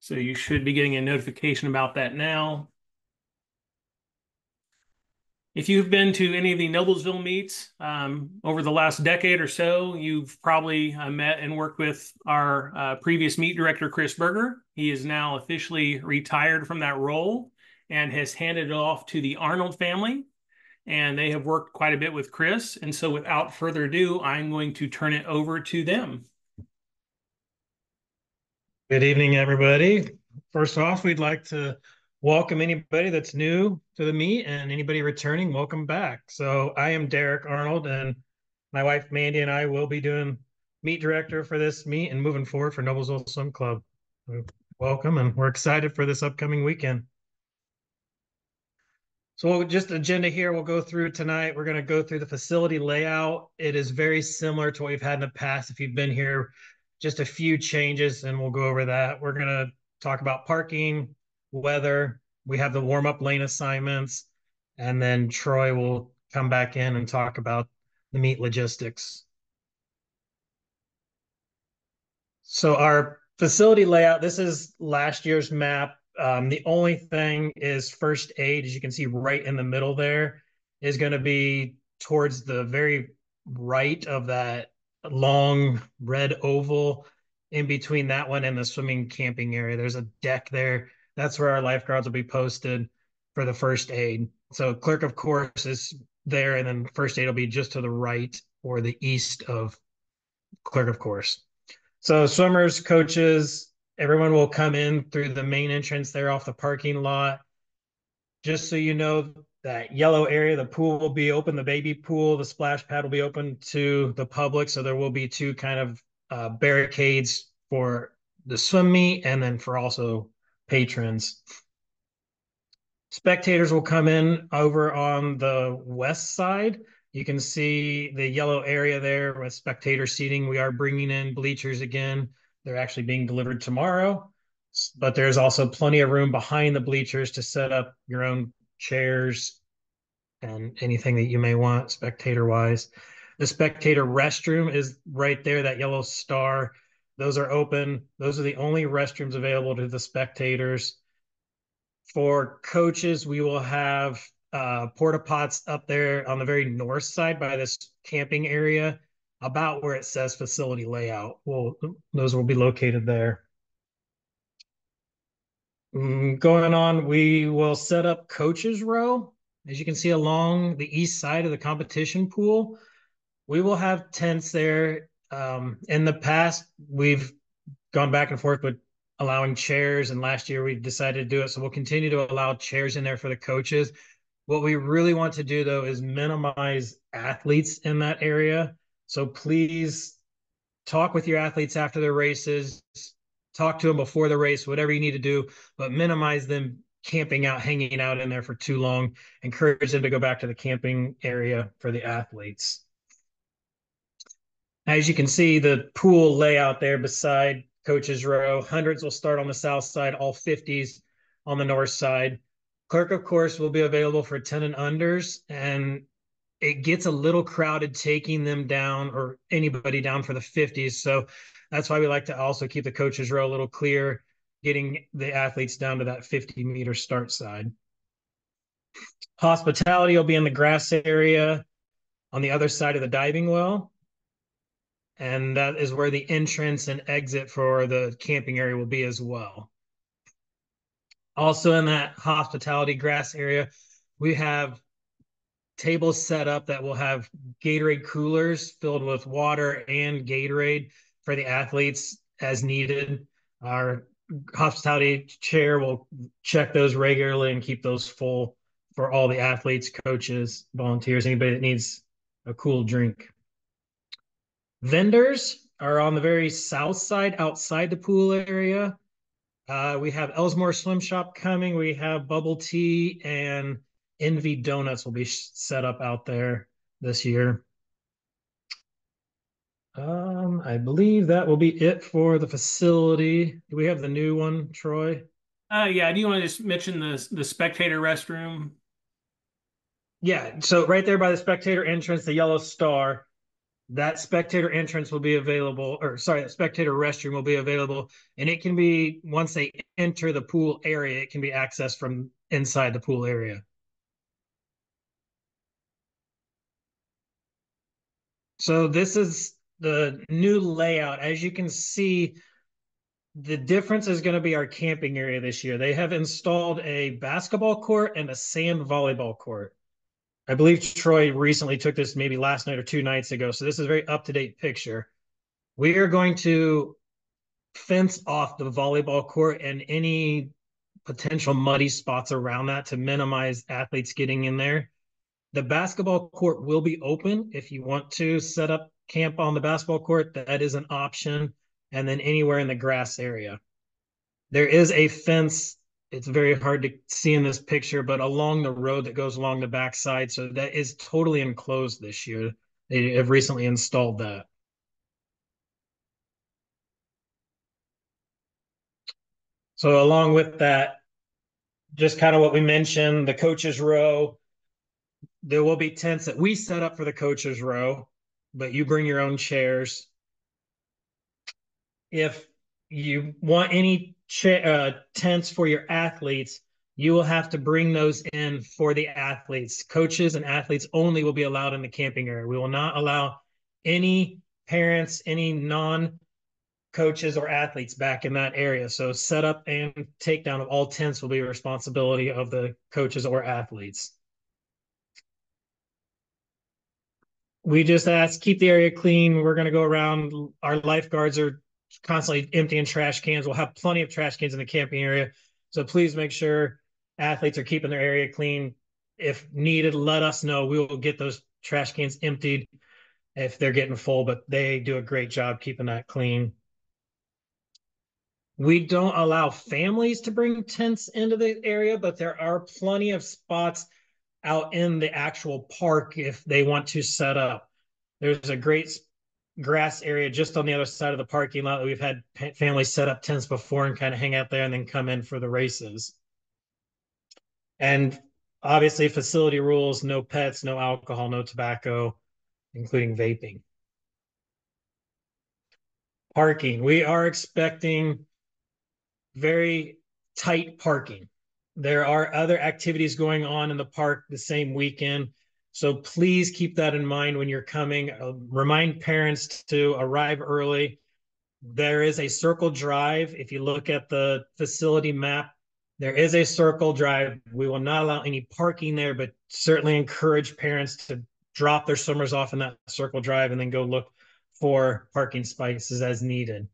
So you should be getting a notification about that now. If you've been to any of the Noblesville meets over the last decade or so, you've probably met and worked with our previous meet director, Chris Berger. He is now officially retired from that role and has handed it off to the Arnold family. And they have worked quite a bit with Chris. And so without further ado, I'm going to turn it over to them. Good evening, everybody. First off, we'd like to welcome anybody that's new to the meet and anybody returning, welcome back. So I am Derek Arnold, and my wife Mandy and I will be doing meet director for this meet and moving forward for Noblesville Swim Club. Welcome, and we're excited for this upcoming weekend. So just agenda here we'll go through tonight. We're going to go through the facility layout. It is very similar to what we've had in the past. If you've been here, just a few changes, and we'll go over that. We're going to talk about parking, weather. We have the warm-up lane assignments, and then Troy will come back in and talk about the meet logistics. So our facility layout, this is last year's map. The only thing is first aid, as you can see right in the middle there, is going to be towards the very right of that long red oval in between that one and the swimming camping area. There's a deck there. That's where our lifeguards will be posted for the first aid. So clerk of course is there, and then first aid will be just to the right or the east of clerk of course. So swimmers, coaches, everyone will come in through the main entrance there off the parking lot. Just so you know, that yellow area, the pool will be open, the baby pool, the splash pad will be open to the public. So there will be two kind of barricades for the swim meet and then for also patrons. Spectators will come in over on the west side. You can see the yellow area there with spectator seating. We are bringing in bleachers again. They're actually being delivered tomorrow, but there's also plenty of room behind the bleachers to set up your own chairs and anything that you may want spectator wise. The spectator restroom is right there, that yellow star. Those are open. Those are the only restrooms available to the spectators. For coaches, we will have porta pots up there on the very north side by this camping area, about where it says facility layout. Well, those will be located there. Going on, we will set up coaches row. As you can see along the east side of the competition pool, we will have tents there. In the past, we've gone back and forth with allowing chairs, and last year we decided to do it. So we'll continue to allow chairs in there for the coaches. What we really want to do though is minimize athletes in that area. So please talk with your athletes after their races, talk to them before the race, whatever you need to do, but minimize them camping out, hanging out in there for too long. Encourage them to go back to the camping area for the athletes. As you can see, the pool layout there beside coaches row, hundreds will start on the south side, all 50s on the north side. Clerk, of course, will be available for 10 and unders, and it gets a little crowded taking them down or anybody down for the 50s. So that's why we like to also keep the coaches row a little clear, getting the athletes down to that 50-meter start side. Hospitality will be in the grass area on the other side of the diving well. And that is where the entrance and exit for the camping area will be as well. Also in that hospitality grass area, we have tables set up that will have Gatorade coolers filled with water and Gatorade for the athletes as needed. Our hospitality chair will check those regularly and keep those full for all the athletes, coaches, volunteers, anybody that needs a cool drink. Vendors are on the very south side outside the pool area. We have Elsmore Slim Shop coming. We have bubble tea and Envy Donuts will be set up out there this year. I believe that will be it for the facility. Do we have the new one, Troy? Yeah, do you want to just mention the spectator restroom? Yeah, so right there by the spectator entrance, the yellow star, That spectator entrance will be available, or sorry, that spectator restroom will be available. And it can be, once they enter the pool area, it can be accessed from inside the pool area. So this is the new layout. As you can see, the difference is going to be our camping area this year. They have installed a basketball court and a sand volleyball court. I believe Troy recently took this maybe last night or 2 nights ago. So this is a very up-to-date picture. We are going to fence off the volleyball court and any potential muddy spots around that to minimize athletes getting in there. The basketball court will be open if you want to set up camp on the basketball court. That is an option. And then anywhere in the grass area. There is a fence. It's very hard to see in this picture, but along the road that goes along the backside. So that is totally enclosed this year. They have recently installed that. So along with that, just kind of what we mentioned, the coaches row, there will be tents that we set up for the coaches row, but you bring your own chairs. If you want any tents for your athletes, you will have to bring those in for the athletes. Coaches and athletes only will be allowed in the camping area. We will not allow any parents, any non coaches or athletes back in that area. So setup and takedown of all tents will be a responsibility of the coaches or athletes. We just ask keep the area clean. We're going to go around. Our lifeguards are constantly emptying trash cans. We'll have plenty of trash cans in the camping area. So please make sure athletes are keeping their area clean. If needed, let us know. We will get those trash cans emptied if they're getting full, but they do a great job keeping that clean. We don't allow families to bring tents into the area, but there are plenty of spots out in the actual park if they want to set up. There's a great grass area just on the other side of the parking lot that we've had families set up tents before and kind of hang out there and then come in for the races. And obviously, facility rules: no pets, no alcohol, no tobacco, including vaping. Parking. We are expecting very tight parking. There are other activities going on in the park the same weekend. So please keep that in mind when you're coming. Remind parents to arrive early. There is a circle drive. If you look at the facility map, there is a circle drive. We will not allow any parking there, but certainly encourage parents to drop their swimmers off in that circle drive and then go look for parking spaces as needed.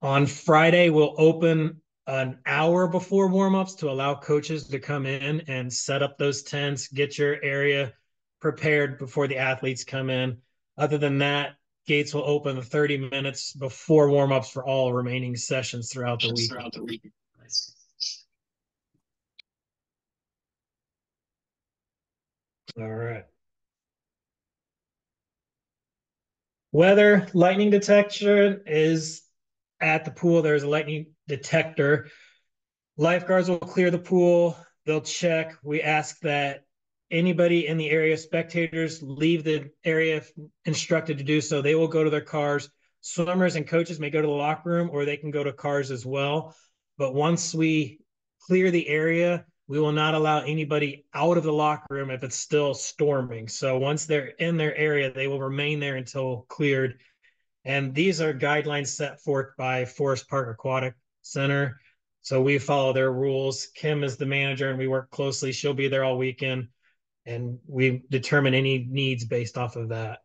On Friday, we'll open an hour before warm-ups to allow coaches to come in and set up those tents, get your area prepared before the athletes come in. Other than that, gates will open 30 minutes before warm-ups for all remaining sessions throughout the week. All right. Weather lightning detection is at the pool. There's a lightning detector. Lifeguards will clear the pool. They'll check. We ask that anybody in the area, spectators, leave the area if instructed to do so. They will go to their cars. Swimmers and coaches may go to the locker room or they can go to cars as well. But once we clear the area, we will not allow anybody out of the locker room if it's still storming. So once they're in their area, they will remain there until cleared. And these are guidelines set forth by Forest Park Aquatic Center. So we follow their rules. Kim is the manager and we work closely. She'll be there all weekend and we determine any needs based off of that.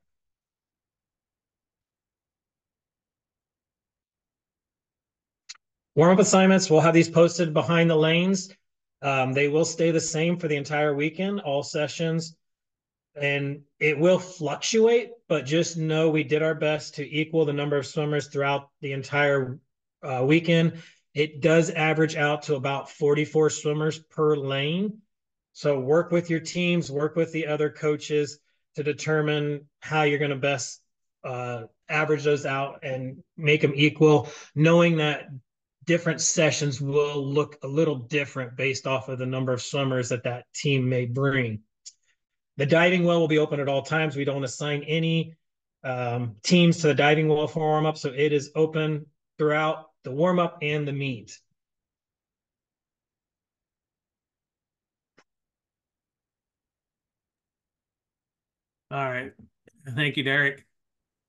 Warm-up assignments, we'll have these posted behind the lanes. They will stay the same for the entire weekend, all sessions, and it will fluctuate, but just know we did our best to equal the number of swimmers throughout the entire weekend. It does average out to about 44 swimmers per lane. So work with your teams, work with the other coaches to determine how you're going to best average those out and make them equal, knowing that different sessions will look a little different based off of the number of swimmers that that team may bring. The diving well will be open at all times. We don't assign any teams to the diving well for warm up, so it is open throughout the warm up and the meet. All right. Thank you, Derek.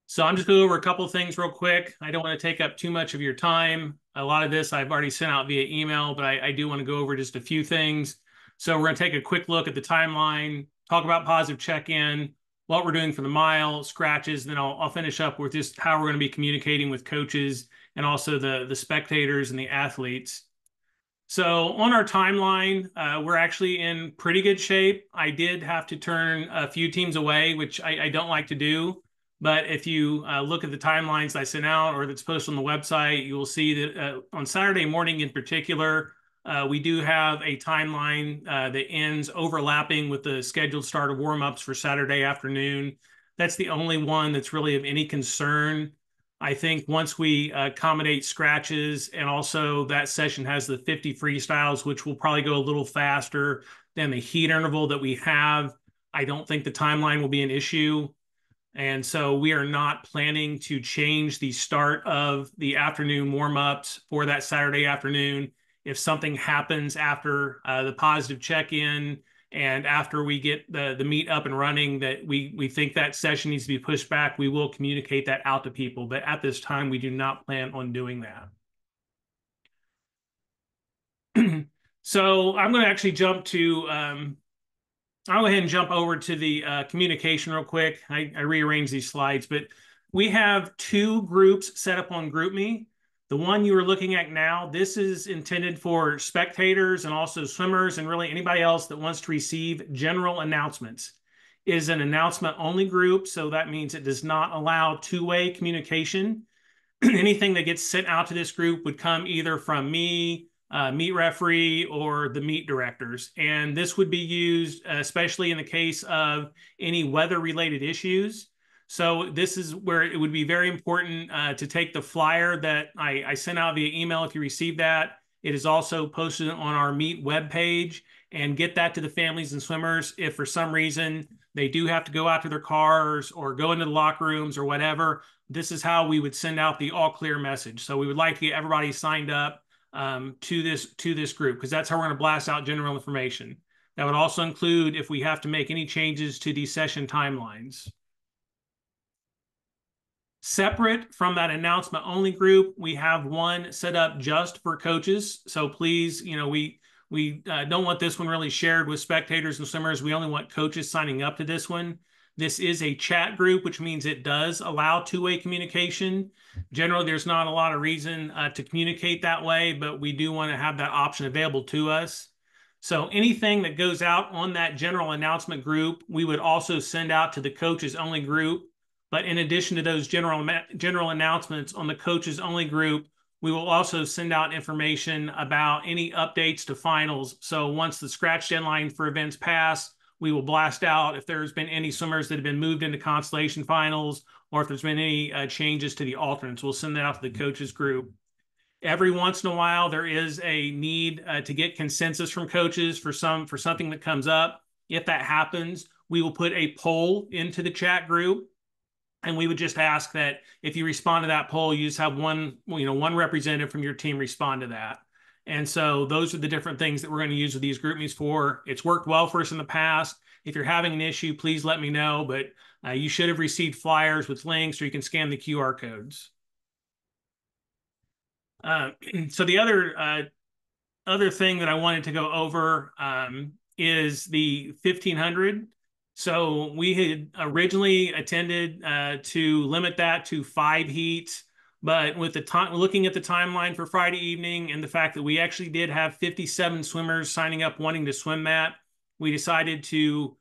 So I'm just going to go over a couple of things real quick. I don't want to take up too much of your time. A lot of this I've already sent out via email, but I do want to go over just a few things. So we're going to take a quick look at the timeline, talk about positive check-in, what we're doing for the mile, scratches, and then I'll finish up with just how we're going to be communicating with coaches and also the spectators and the athletes. So on our timeline, we're actually in pretty good shape. I did have to turn a few teams away, which I don't like to do. But if you look at the timelines I sent out or that's posted on the website, you will see that on Saturday morning in particular, we do have a timeline that ends overlapping with the scheduled start of warm-ups for Saturday afternoon. That's the only one that's really of any concern. I think once we accommodate scratches and also that session has the 50 freestyles, which will probably go a little faster than the heat interval that we have, I don't think the timeline will be an issue. And so we are not planning to change the start of the afternoon warm-ups for that Saturday afternoon. If something happens after the positive check-in and after we get the meet up and running that we think that session needs to be pushed back, we will communicate that out to people. But at this time, we do not plan on doing that. So I'm going to actually jump to I'll go ahead and jump over to the communication real quick. I rearranged these slides, but we have two groups set up on GroupMe. The one you are looking at now, this is intended for spectators and also swimmers and really anybody else that wants to receive general announcements. It is an announcement only group, so that means it does not allow two-way communication. Anything that gets sent out to this group would come either from me, meet referee, or the meet directors. And this would be used especially in the case of any weather-related issues. So this is where it would be very important to take the flyer that I sent out via email if you received that. It is also posted on our meet webpage and get that to the families and swimmers if for some reason they do have to go out to their cars or go into the locker rooms or whatever. This is how we would send out the all clear message. So we would like to get everybody signed up to this group because that's how we're going to blast out general information. That would also include if we have to make any changes to the session timelines. Separate from that announcement only group, we have one set up just for coaches. So please, we don't want this one really shared with spectators and swimmers. We only want coaches signing up to this one. This is a chat group, which means it does allow two-way communication. Generally, there's not a lot of reason to communicate that way, but we do want to have that option available to us. So anything that goes out on that general announcement group, we would also send out to the coaches only group. But in addition to those general announcements on the coaches only group, we will also send out information about any updates to finals. So once the scratch deadline for events pass, we will blast out if there's been any swimmers that have been moved into Constellation finals or if there's been any changes to the alternates. We'll send that out to the coaches group. Every once in a while, there is a need to get consensus from coaches for something that comes up. If that happens, we will put a poll into the chat group. And we would just ask that if you respond to that poll, you just have one representative from your team respond to that. And so those are the different things that we're going to use with these GroupMes for. It's worked well for us in the past. If you're having an issue, please let me know. But you should have received flyers with links or you can scan the QR codes. So the other thing that I wanted to go over is the 1500. So we had originally intended to limit that to 5 heats, but with the time looking at the timeline for Friday evening and the fact that we actually did have 57 swimmers signing up wanting to swim that, we decided to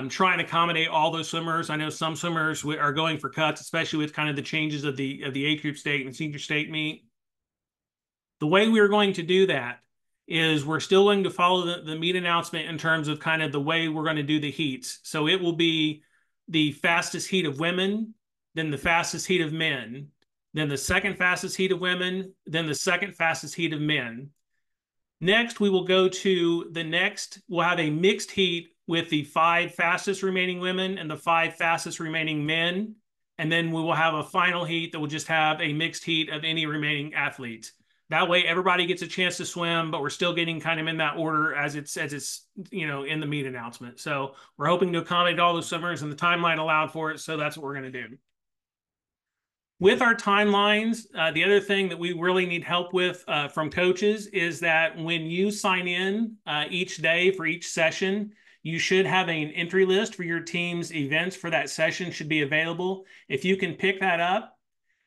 try and accommodate all those swimmers. I know some swimmers are going for cuts, especially with kind of the changes of the age group state and senior state meet. The way we are going to do that is we're still going to follow the meet announcement in terms of kind of the way we're going to do the heats. So it will be the fastest heat of women, then the fastest heat of men, then the second fastest heat of women, then the second fastest heat of men. Next, we will go to the next, we'll have a mixed heat with the 5 fastest remaining women and the 5 fastest remaining men. And then we will have a final heat that will just have a mixed heat of any remaining athletes. That way everybody gets a chance to swim, but we're still getting kind of in that order as it's in the meet announcement. So we're hoping to accommodate all those swimmers and the timeline allowed for it. So that's what we're going to do. With our timelines, the other thing that we really need help with from coaches is that when you sign in each day for each session, you should have an entry list for your team's events for that session should be available. If you can pick that up,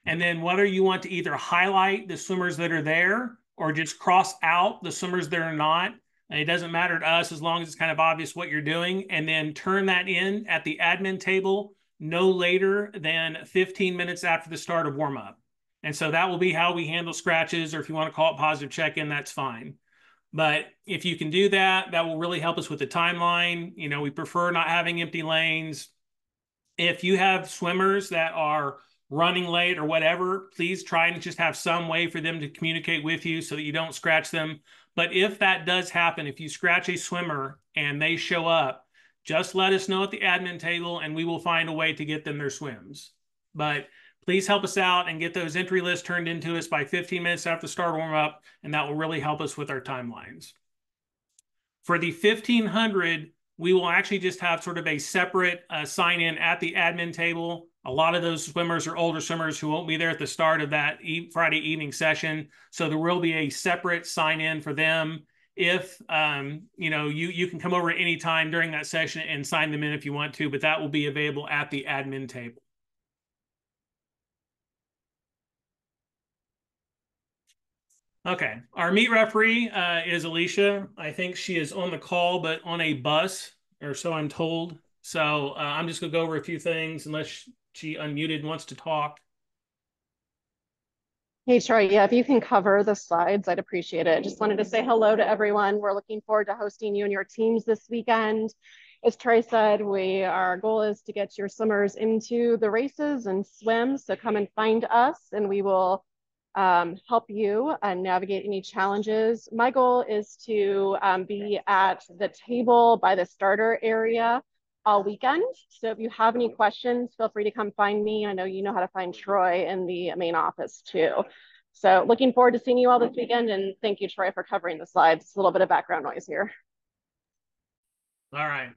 and then whether you want to either highlight the swimmers that are there or just cross out the swimmers that are not, it doesn't matter to us as long as it's kind of obvious what you're doing, and then turn that in at the admin table no later than 15 minutes after the start of warm-up. And so that will be how we handle scratches, or if you want to call it positive check-in, that's fine. But if you can do that, that will really help us with the timeline. We prefer not having empty lanes. If you have swimmers that are running late or whatever, please try and just have some way for them to communicate with you so that you don't scratch them. But if that does happen, if you scratch a swimmer and they show up, just let us know at the admin table and we will find a way to get them their swims. But please help us out and get those entry lists turned into us by 15 minutes after the start warm up, and that will really help us with our timelines. For the 1500, we will actually just have sort of a separate sign in at the admin table. A lot of those swimmers are older swimmers who won't be there at the start of that Friday evening session. So there will be a separate sign in for them. If you can come over at any time during that session and sign them in if you want to, but that will be available at the admin table. Okay, our meet referee is Alicia. I think she is on the call, but on a bus, or so I'm told. So I'm just gonna go over a few things unless she unmuted and wants to talk. Hey, Troy, yeah, if you can cover the slides, I'd appreciate it. Just wanted to say hello to everyone. We're looking forward to hosting you and your teams this weekend. As Troy said, our goal is to get your swimmers into the races and swim. So come and find us and we will help you navigate any challenges. My goal is to be at the table by the starter area all weekend. So if you have any questions, feel free to come find me. I know you know how to find Troy in the main office too. So looking forward to seeing you all this weekend, and thank you, Troy, for covering the slides. It's a little bit of background noise here. All right.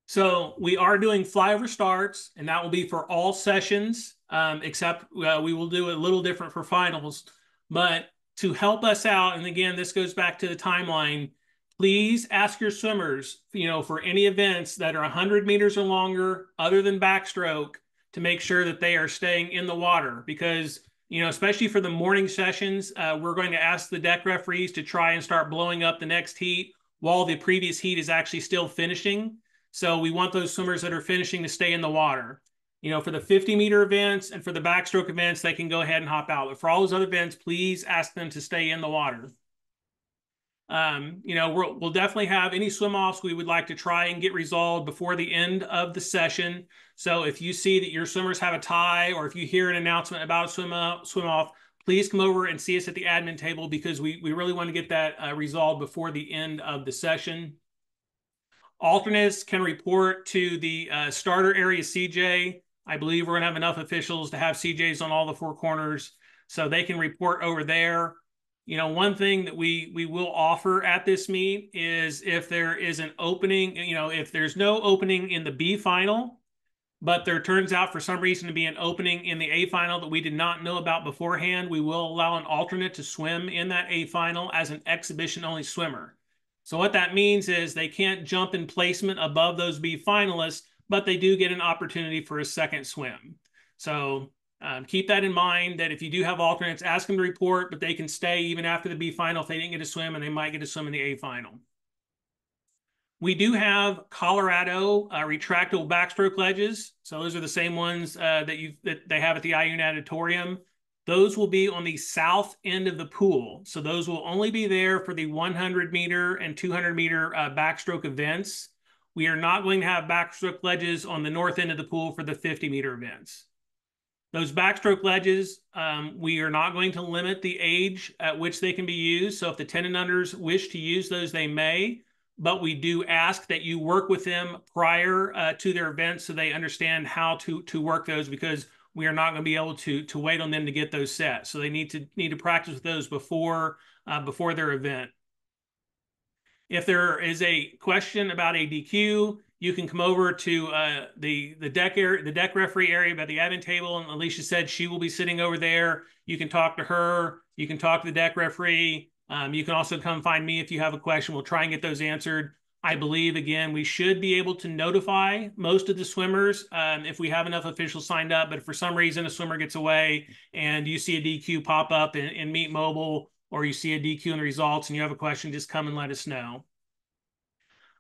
So we are doing flyover starts, and that will be for all sessions, except we will do it a little different for finals. But to help us out, and again, this goes back to the timeline, please ask your swimmers, for any events that are 100 meters or longer, other than backstroke, to make sure that they are staying in the water. Because, especially for the morning sessions, we're going to ask the deck referees to try and start blowing up the next heat while the previous heat is actually still finishing. So we want those swimmers that are finishing to stay in the water. For the 50-meter events and for the backstroke events, they can go ahead and hop out. But for all those other events, please ask them to stay in the water. We'll definitely have any swim offs we would like to try and get resolved before the end of the session. So if you see that your swimmers have a tie, or if you hear an announcement about a swim off, please come over and see us at the admin table, because we really want to get that resolved before the end of the session. Alternates can report to the starter area CJ. I believe we're going to have enough officials to have CJs on all the 4 corners, so they can report over there. One thing that we will offer at this meet is if there is an opening, if there's no opening in the B final, but there turns out for some reason to be an opening in the A final that we did not know about beforehand, we will allow an alternate to swim in that A final as an exhibition only swimmer. So what that means is they can't jump in placement above those B finalists, but they do get an opportunity for a second swim. So keep that in mind, that if you do have alternates, ask them to report, but they can stay even after the B final if they didn't get a swim, and they might get a swim in the A final. We do have Colorado retractable backstroke ledges. So those are the same ones that they have at the IU Natatorium. Those will be on the south end of the pool. So those will only be there for the 100-meter and 200-meter backstroke events. We are not going to have backstroke ledges on the north end of the pool for the 50-meter events. Those backstroke ledges, we are not going to limit the age at which they can be used. So if the 10 and unders wish to use those, they may, but we do ask that you work with them prior to their events so they understand how to work those, because we are not going to be able to wait on them to get those set. So they need to practice with those before their event. If there is a question about a DQ, you can come over to the deck referee area by the admin table, and Alicia said she will be sitting over there. You can talk to her. You can talk to the deck referee. You can also come find me if you have a question. We'll try and get those answered. I believe, again, we should be able to notify most of the swimmers if we have enough officials signed up. But if for some reason a swimmer gets away and you see a DQ pop up in Meet Mobile, or you see a DQ in the results and you have a question, just come and let us know.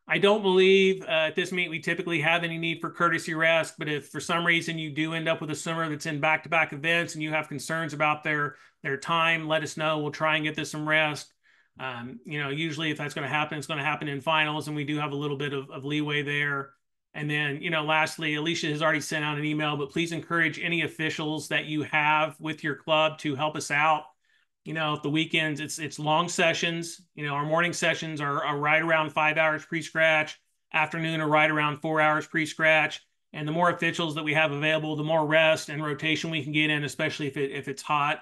I don't believe at this meet we typically have any need for courtesy rest, but if for some reason you do end up with a swimmer that's in back-to-back events and you have concerns about their time, let us know. We'll try and get this some rest. Usually if that's going to happen, it's going to happen in finals, and we do have a little bit of leeway there. And then, lastly, Alicia has already sent out an email, but please encourage any officials that you have with your club to help us out. The weekends, it's long sessions. Our morning sessions are right around 5 hours pre-scratch. Afternoon are right around 4 hours pre-scratch. And the more officials that we have available, the more rest and rotation we can get in, especially if it's hot.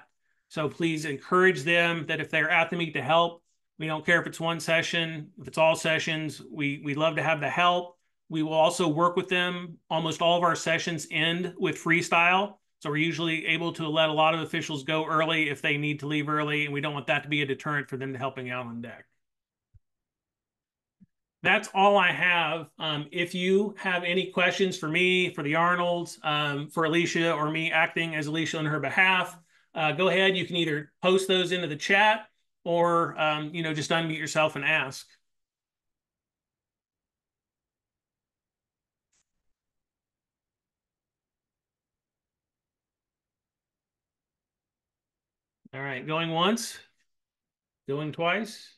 So please encourage them that if they're at the meet to help. We don't care if it's one session, if it's all sessions. We love to have the help. We will also work with them. Almost all of our sessions end with freestyle. So we're usually able to let a lot of officials go early if they need to leave early, and we don't want that to be a deterrent for them to helping out on deck. That's all I have. If you have any questions for me, for the Arnolds, for Alicia, or me acting as Alicia on her behalf, go ahead. You can either post those into the chat or, just unmute yourself and ask. All right, going once, going twice.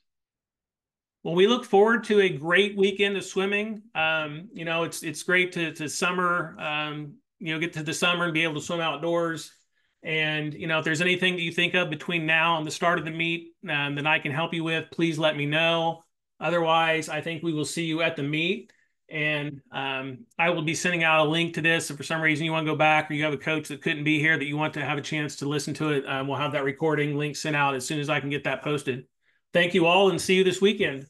Well, we look forward to a great weekend of swimming. It's great to summer, get to the summer and be able to swim outdoors. And, if there's anything that you think of between now and the start of the meet that I can help you with, please let me know. Otherwise, I think we will see you at the meet. And I will be sending out a link to this. If for some reason you want to go back, or you have a coach that couldn't be here that you want to have a chance to listen to it, we'll have that recording link sent out as soon as I can get that posted. Thank you all, and see you this weekend.